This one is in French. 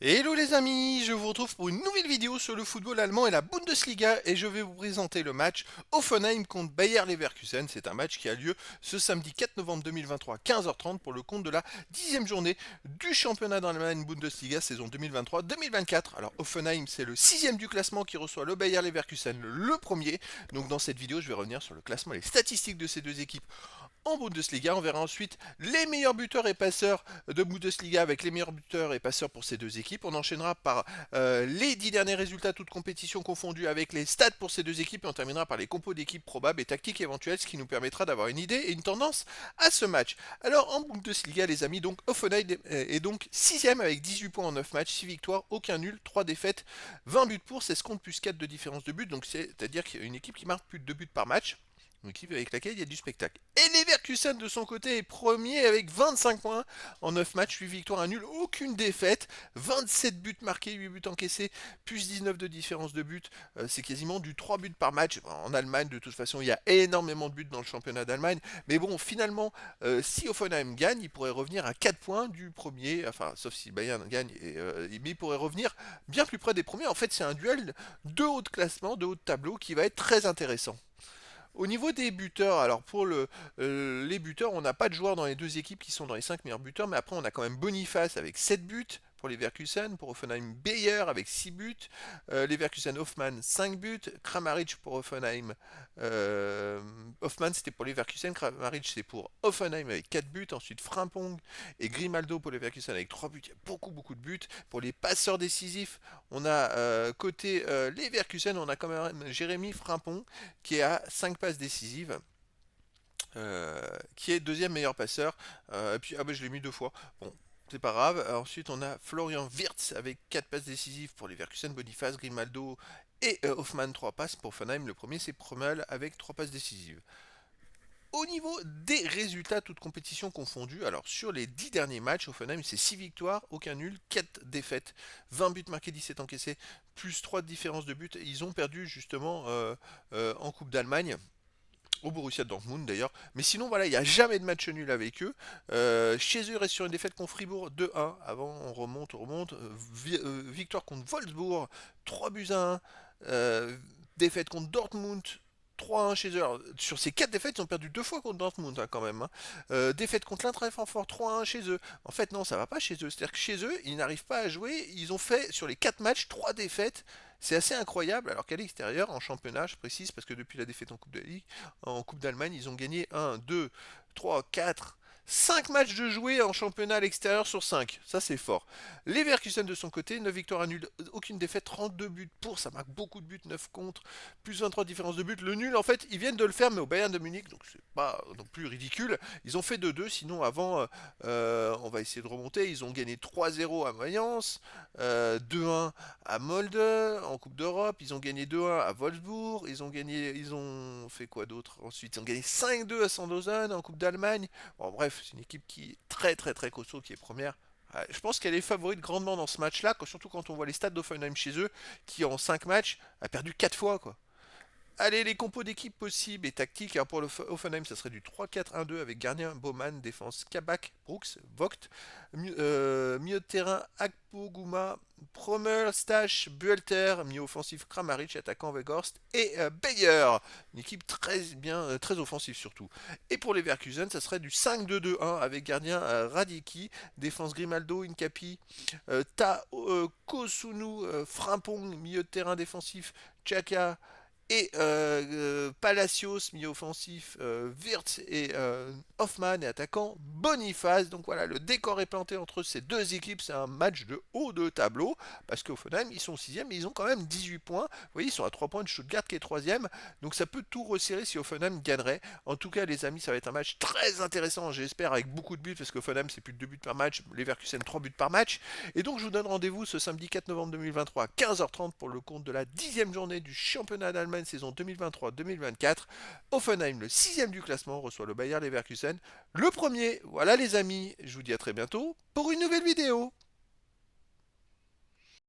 Hello les amis, je vous retrouve pour une nouvelle vidéo sur le football allemand et la Bundesliga et je vais vous présenter le match Hoffenheim contre Bayer Leverkusen. C'est un match qui a lieu ce samedi 4 novembre 2023 15h30 pour le compte de la 10e journée du championnat d'Allemagne Bundesliga saison 2023-2024. Alors Hoffenheim c'est le 6e du classement qui reçoit le Bayer Leverkusen le premier. Donc dans cette vidéo je vais revenir sur le classement et les statistiques de ces deux équipes en Bundesliga. On verra ensuite les meilleurs buteurs et passeurs de Bundesliga avec les meilleurs buteurs et passeurs pour ces deux équipes. On enchaînera par les 10 derniers résultats, toutes compétitions confondues, avec les stats pour ces deux équipes et on terminera par les compos d'équipes probables et tactiques éventuelles, ce qui nous permettra d'avoir une idée et une tendance à ce match. Alors en Bundesliga les amis, donc Hoffenheim est donc 6ème avec 18 points en 9 matchs, 6 victoires, aucun nul, 3 défaites, 20 buts pour, 16 contre plus 4 de différence de but, donc c'est-à-dire qu'il y a une équipe qui marque plus de 2 buts par match. Une équipe avec laquelle il y a du spectacle. Et Leverkusen de son côté est premier avec 25 points en 9 matchs, 8 victoires, 1 nul, aucune défaite, 27 buts marqués, 8 buts encaissés, plus 19 de différence de but, c'est quasiment du 3 buts par match. En Allemagne de toute façon il y a énormément de buts dans le championnat d'Allemagne, mais bon finalement si Hoffenheim gagne il pourrait revenir à 4 points du premier, enfin sauf si Bayern gagne, mais il pourrait revenir bien plus près des premiers. En fait c'est un duel de haut de classement, de haut de tableau qui va être très intéressant. Au niveau des buteurs, alors pour les buteurs, on n'a pas de joueurs dans les deux équipes qui sont dans les 5 meilleurs buteurs, mais après on a quand même Boniface avec 7 buts pour les Leverkusen, pour Offenheim Beyer avec 6 buts, Leverkusen Hoffmann 5 buts, Kramaric pour Offenheim, Hoffmann c'était pour les Leverkusen, Kramaric c'est pour Offenheim avec 4 buts, ensuite Frimpong et Grimaldo pour les Leverkusen avec 3 buts, il y a beaucoup de buts. Pour les passeurs décisifs, on a côté Leverkusen, on a quand même Jérémy Frimpong qui est à 5 passes décisives, qui est deuxième meilleur passeur. Et puis, ah bah, je l'ai mis deux fois. Bon, c'est pas grave. Ensuite, on a Florian Wirtz avec 4 passes décisives pour les Leverkusen, Boniface, Grimaldo et Hoffmann 3 passes pour Fenheim. Le premier, c'est Promel avec 3 passes décisives. Au niveau des résultats, toutes compétitions confondues, alors sur les 10 derniers matchs, Hoffenheim c'est 6 victoires, aucun nul, 4 défaites, 20 buts marqués, 17 encaissés, plus 3 de différence de but. Ils ont perdu justement en Coupe d'Allemagne au Borussia Dortmund d'ailleurs. Mais sinon, voilà, il n'y a jamais de match nul avec eux. Chez eux, ils restent sur une défaite contre Fribourg 2-1. Avant, on remonte. Victoire contre Wolfsburg 3 buts à 1. Défaite contre Dortmund 3-1 chez eux. Alors, sur ces 4 défaites, ils ont perdu 2 fois contre Dortmund hein, quand même. Hein. Défaite contre l'Eintracht Francfort 3-1 chez eux. En fait, non, ça va pas chez eux. C'est-à-dire que chez eux, ils n'arrivent pas à jouer. Ils ont fait sur les 4 matchs 3 défaites. C'est assez incroyable. Alors qu'à l'extérieur, en championnat, je précise, parce que depuis la défaite en Coupe de Ligue, en Coupe d'Allemagne, ils ont gagné 1, 2, 3, 4, 5 matchs de jouer en championnat à l'extérieur sur 5. Ça, c'est fort. Les Leverkusen de son côté, 9 victoires à nul, aucune défaite, 32 buts pour. Ça marque beaucoup de buts, 9 contre, plus 23 différences de buts. Le nul, en fait, ils viennent de le faire, mais au Bayern de Munich, donc c'est pas non plus ridicule. Ils ont fait 2-2, sinon avant, on va essayer de remonter. Ils ont gagné 3-0 à Mayence, 2-1 à Molde en Coupe d'Europe. Ils ont gagné 2-1 à Wolfsburg. Ils ont fait quoi d'autre ensuite? Ils ont gagné 5-2 à Sandhausen en Coupe d'Allemagne. Bon, bref, c'est une équipe qui est très costaud, qui est première. Je pense qu'elle est favorite grandement dans ce match-là, surtout quand on voit les stats d'Offenheim chez eux, qui en 5 matchs a perdu 4 fois, quoi. Allez, les compos d'équipe possibles et tactiques. Alors pour le Offenheim, ça serait du 3-4-1-2 avec gardien Baumann, défense Kabak, Brooks, Vogt, milieu de terrain Akpo, Gouma, Promel, Stash, Buelter, milieu offensif Kramaric, attaquant Weghorst et Beyer. Une équipe très bien, très offensive surtout. Et pour les Leverkusen, ça serait du 5-2-2-1 avec gardien Radicki, défense Grimaldo, Incapi, Ta Kosunu, Frimpong, milieu de terrain défensif Chaka, et Palacios, milieu offensif, Wirtz et Hoffmann et attaquant Boniface. Donc voilà, le décor est planté entre ces deux équipes. C'est un match de haut de tableau. Parce qu'Offenheim, ils sont 6e, mais ils ont quand même 18 points. Vous voyez, ils sont à 3 points de Stuttgart qui est 3e. Donc ça peut tout resserrer si Offenheim gagnerait. En tout cas, les amis, ça va être un match très intéressant, j'espère, avec beaucoup de buts. Parce qu'Offenheim, c'est plus de 2 buts par match. Leverkusen, 3 buts par match. Et donc, je vous donne rendez-vous ce samedi 4 novembre 2023 à 15h30 pour le compte de la 10e journée du championnat d'Allemagne saison 2023-2024. Hoffenheim, le 6e du classement, reçoit le Bayer Leverkusen, le premier. Voilà les amis, je vous dis à très bientôt pour une nouvelle vidéo.